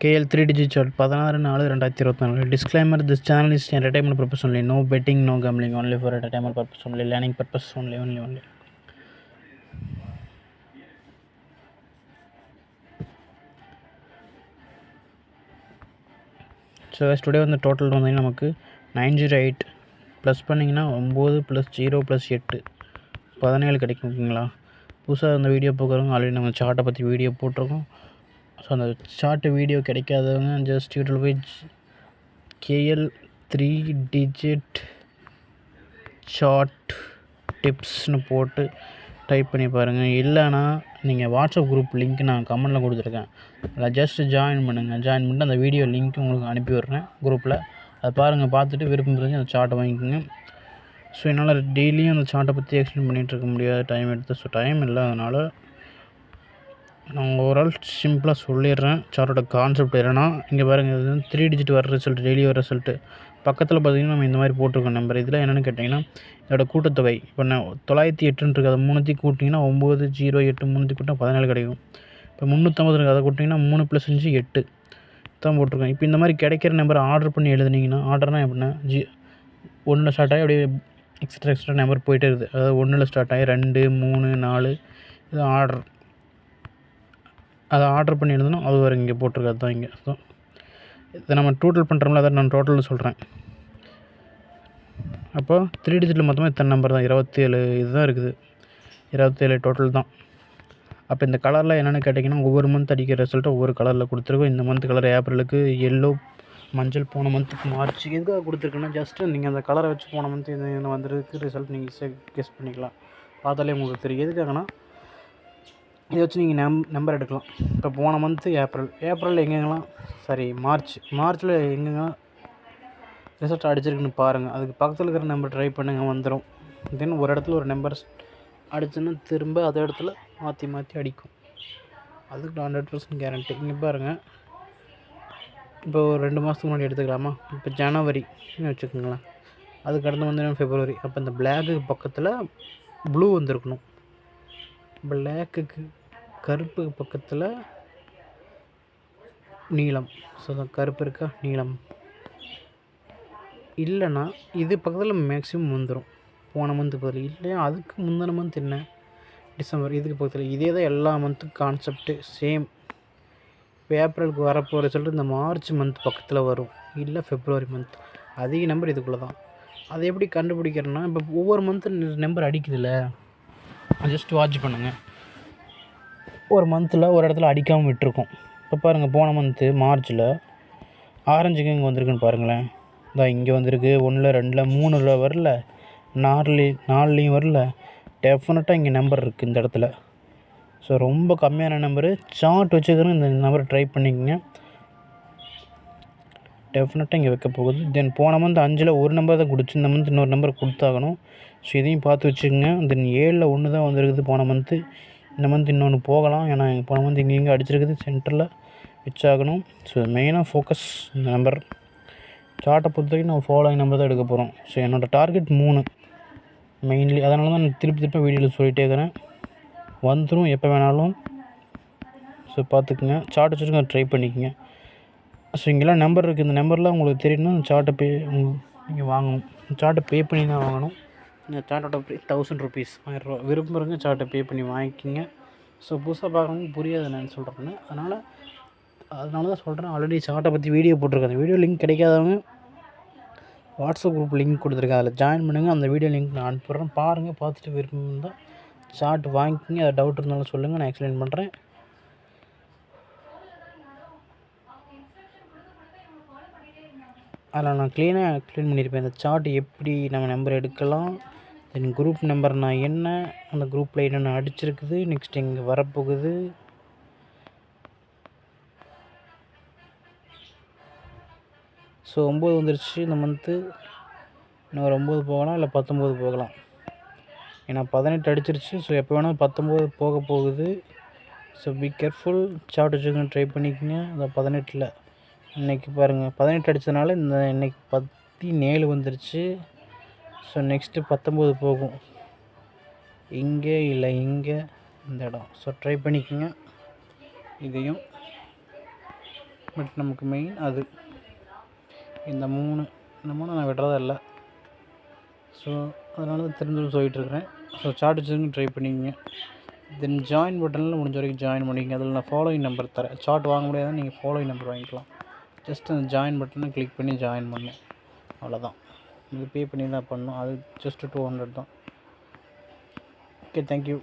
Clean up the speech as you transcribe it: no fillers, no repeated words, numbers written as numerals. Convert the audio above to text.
KL 3 digit chart 16/4/2024. Disclaimer: This channel is entertainment purpose only. No betting, no gambling. Only for entertainment purpose only. Learning purpose only. So as today வந்து total வந்து நமக்கு 908 plus பண்ணிங்கன்னா 9 + 0 + 8 17 கிடைக்கும். ஓகேங்களா? புதுசாக அந்த video பார்க்குறவங்க already நம்ம சார்ட்டை பற்றி வீடியோ போட்டிருக்கோம். ஸோ அந்த சார்ட்டு வீடியோ கிடைக்காதவங்க ஜஸ்ட் யூடியூப் போய் KL 3 digit சார்ட் டிப்ஸ்னு போட்டு டைப் பண்ணி பாருங்கள். இல்லைனா நீங்கள் வாட்ஸ்அப் குரூப் லிங்க் நான் கமெண்டில் கொடுத்துருக்கேன். அதில் ஜஸ்ட் ஜாயின் பண்ணுங்கள். ஜாயின் பண்ணிட்டு அந்த வீடியோ லிங்க் உங்களுக்கு அனுப்பி விட்றேன் குரூப்பில். அதை பாருங்கள். பார்த்துட்டு விருப்பம் தெரிஞ்சு அந்த சார்ட்டை வாங்கிக்கோங்க. ஸோ என்னால் டெய்லியும் அந்த சார்ட்டை பற்றி எக்ஸ்பிளைன் பண்ணிகிட்ருக்க முடியாது, டைம் எடுத்து. ஸோ டைம் இல்லை, அதனால் நான் ஓவரால் சிம்பிளாக சொல்லிடுறேன். சார்ட்டோட கான்செப்ட் என்னென்னா, இங்கே பாருங்கள், இது வந்து 3 digit வர ரிசல்ட், டெய்லி வர ரிசல்ட்டு. பக்கத்தில் பார்த்திங்கன்னா நம்ம இந்த மாதிரி போட்டிருக்கோம் நம்பர். இதில் என்னென்னு கேட்டிங்கன்னா, இதோட கூட்டத்தொகை இப்போ 908 இருக்குது. அதை 3 கூட்டிங்கன்னா 9, 0, 8 3 கூட்டினா 17 கிடைக்கும். இப்போ 350 இருக்குது, அதை கூட்டிங்கன்னா 3 + 5 8 தான் போட்டிருக்கோம். இப்போ இந்த மாதிரி கிடைக்கிற நம்பர் ஆர்டர் பண்ணி எழுதுனீங்கன்னா, ஆர்டர்னால் எப்படின்னா 1ல் ஸ்டார்ட் ஆகி அப்படியே எக்ஸ்ட்ரா நம்பர் போயிட்டே இருக்குது. அதாவது 1ல் ஸ்டார்ட் ஆகி 2, 3, 4 இது ஆர்டர். அதை ஆர்டர் பண்ணி எழுதணும். அது வரை இங்கே போட்டிருக்காது தான் இங்கே. ஸோ இதை நம்ம டோட்டல் பண்ணுறோம்ல, அதை நான் டோட்டல் சொல்கிறேன். அப்போ 3 டிஜிட்டில் மொத்தமாக இத்தனை நம்பர் தான், 27 இதுதான் இருக்குது. 27 டோட்டல் தான். அப்போ இந்த கலரில் என்னென்னு கேட்டிங்கன்னா, ஒவ்வொரு மந்த் அடிக்கிற ரிசல்ட்டை ஒவ்வொரு கலரில் கொடுத்துருக்கோம். இந்த மந்த் கலர் ஏப்ரலுக்கு எல்லோ, மஞ்சள். போன மந்த்துக்கு மார்ச். எதுக்காக கொடுத்துருக்குன்னா, ஜஸ்ட்டு நீங்கள் அந்த கலரை வச்சு போன மந்த் இது வந்துருக்கு ரிசல்ட் நீங்கள் ஈஸியாக கெஸ் பண்ணிக்கலாம். பார்த்தாலே உங்களுக்கு தெரியும். எதுக்காகனா, இதை வச்சு நீங்கள் நம்பர் எடுக்கலாம். இப்போ போன மந்த்து ஏப்ரல் எங்கெங்கெல்லாம் மார்ச்சில் எங்கெங்கெல்லாம் ரிசல்ட் அடிச்சிருக்குன்னு பாருங்கள். அதுக்கு பக்கத்தில் இருக்கிற நம்பர் ட்ரை பண்ணுங்கள், வந்துடும். தென் ஒரு இடத்துல ஒரு நம்பர் அடிச்சுன்னா திரும்ப அதே இடத்துல மாற்றி அடிக்கும். அதுக்கு 100% கேரண்டி. இங்கே பாருங்கள், இப்போ ஒரு 2 மாதத்துக்கு முன்னாடி எடுத்துக்கலாமா? இப்போ ஜனவரின்னு வச்சுக்கோங்களேன். அதுக்கு அடுத்து வந்து பிப்ரவரி. அப்போ இந்த பிளாக்கு பக்கத்தில் ப்ளூ வந்துருக்கணும். பிளாக்குக்கு கருப்புக்கு பக்கத்தில் நீலம். ஸோ கருப்பு இருக்கா, நீலம் இல்லைன்னா இது பக்கத்தில் மேக்ஸிமம் வந்துடும். போன மந்த்து பதில் இல்லையா, அதுக்கு முந்தின மந்த் என்ன, டிசம்பர். இதுக்கு பக்கத்தில் இதே தான் எல்லா மந்த்துக்கும் கான்செப்ட்டு சேம். இப்போ ஏப்ரலுக்கு வரப்போகிற ரிசல்ட் இந்த மார்ச் மந்த் பக்கத்தில் வரும், இல்லை பிப்ரவரி மந்த். அதிக நம்பர் இதுக்குள்ளே தான். அதை எப்படி கண்டுபிடிக்கிறேன்னா, இப்போ ஒவ்வொரு மந்த்து நம்பர் அடிக்குதுல்ல, ஜஸ்ட் வாட்ச் பண்ணுங்கள். ஒரு மந்தில் ஒரு இடத்துல அடிக்காமல் விட்டுருக்கோம். இப்போ பாருங்கள், போன மந்த்து மார்ச்சில் ஆரஞ்சுக்கு இங்கே வந்திருக்குன்னு பாருங்களேன். இதான் இங்கே வந்திருக்கு. 1, 2, 3 வரல, 4லையும் வரல. டெஃபினட்டாக இங்கே நம்பர் இருக்குது இந்த இடத்துல. ஸோ ரொம்ப கம்மியான நம்பரு. சார்ட் வச்சுக்கிறோம், இந்த நம்பரை ட்ரை பண்ணிக்கோங்க. டெஃபினட்டாக இங்கே வைக்க போகுது. தென் போன மந்த் 5ல் ஒரு நம்பர் தான் கொடுத்து, இந்த மந்த் இன்னொரு நம்பர் கொடுத்தாகணும். ஸோ இதையும் பார்த்து வச்சுக்கோங்க. தென் 7ல் 1 தான் வந்துருக்குது போன மந்த்து. இந்த மந்த் இன்னொன்று போகலாம், ஏன்னா போன மந்த் இங்கே அடிச்சிருக்குது, சென்டரில் வச்சாகணும். ஸோ மெயினாக ஃபோக்கஸ் இந்த நம்பர். சார்ட்டை பொறுத்த வரைக்கும் நம்ம ஃபாலோயிங் நம்பர் தான் எடுக்க போகிறோம். ஸோ என்னோடய டார்கெட் 3 மெயின்லி. அதனால தான் நான் திருப்பி வீடியோவில் சொல்லிகிட்டே இருக்கிறேன். வந்துடும் எப்போ வேணாலும். ஸோ பார்த்துக்குங்க, சார்ட் வச்சுருங்க, ட்ரை பண்ணிக்கோங்க. ஸோ இங்கெல்லாம் நம்பர் இருக்குது. இந்த நம்பர்லாம் உங்களுக்கு தெரியணும்னா சார்ட்டை நீங்கள் வாங்கணும். சார்ட்டை பே பண்ணி தான் வாங்கணும். இந்த சார்ட்டோட ₹1000 ₹1000 விரும்புகிறவங்க சார்ட்டை பே பண்ணி வாங்கிக்கிங்க. ஸோ புதுசாக பார்க்குறவங்க புரியாது நான் சொல்கிறேன்னு. அதனால தான் சொல்கிறேன். ஆல்ரெடி சார்ட்டை பற்றி வீடியோ போட்டிருக்கேன். அந்த வீடியோ லிங்க் கிடைக்காதவங்க வாட்ஸ்அப் குரூப் லிங்க் கொடுத்துருக்கேன், அதில் ஜாயின் பண்ணுங்கள். அந்த வீடியோ லிங்க் நான் அனுப்பிடுறேன், பாருங்கள். பார்த்துட்டு விருப்பம் இருந்தால் சார்ட் வாங்கிக்கிங்க. அது டவுட் இருந்தாலும் சொல்லுங்கள், நான் எக்ஸ்பிளைன் பண்ணுறேன். அதில் நான் க்ளீன் பண்ணியிருப்பேன். இந்த சார்ட் எப்படி நம்ம நம்பர் எடுக்கலாம், தென் குரூப் நம்பர்னா என்ன, அந்த குரூப்பில் என்னென்ன அடிச்சிருக்குது, நெக்ஸ்ட் இங்கே வரப்போகுது. ஸோ 9 வந்துருச்சு இந்த மந்த்து. இன்னும் 9 போகலாம், இல்லை 19 போகலாம். ஏன்னா 18 அடிச்சிருச்சு. ஸோ எப்போ வேணால் 19 போக போகுது. So be careful. சார்ட் வச்சுக்கோங்க, ட்ரை பண்ணிக்கோங்க. அந்த 18ல் இன்றைக்கி பாருங்கள், 18 அடித்ததுனால இன்றைக்கி 17 வந்துருச்சு. ஸோ நெக்ஸ்ட்டு 19 போகும், இங்கே இல்லை இங்கே, இந்த இடம். ஸோ ட்ரை பண்ணிக்கோங்க இதையும். பட் நமக்கு மெயின் அது இந்த மூணு நான் விடுறதா இல்லை. ஸோ அதனால தான் திரும்ப சொல்லிகிட்ருக்கிறேன். ஸோ சார்ட் வச்சுருந்து ட்ரை பண்ணிக்கங்க. தென் ஜாயின் பட்டனில் முடிஞ்ச வரைக்கும் ஜாயின் பண்ணிக்கங்க. அதில் நான் ஃபாலோயிங் நம்பர் தரேன். சார்ட் வாங்க முடியாதுன்னா நீங்கள் ஃபாலோயிங் நம்பர் வாங்கிக்கலாம். ஜஸ்ட் அந்த ஜாயின் பட்டனை கிளிக் பண்ணி ஜாயின் பண்ணணும், அவ்வளோதான். இது பே பண்ணி தான் பண்ணணும். அது ஜஸ்ட்டு 200 தான். Okay, thank you.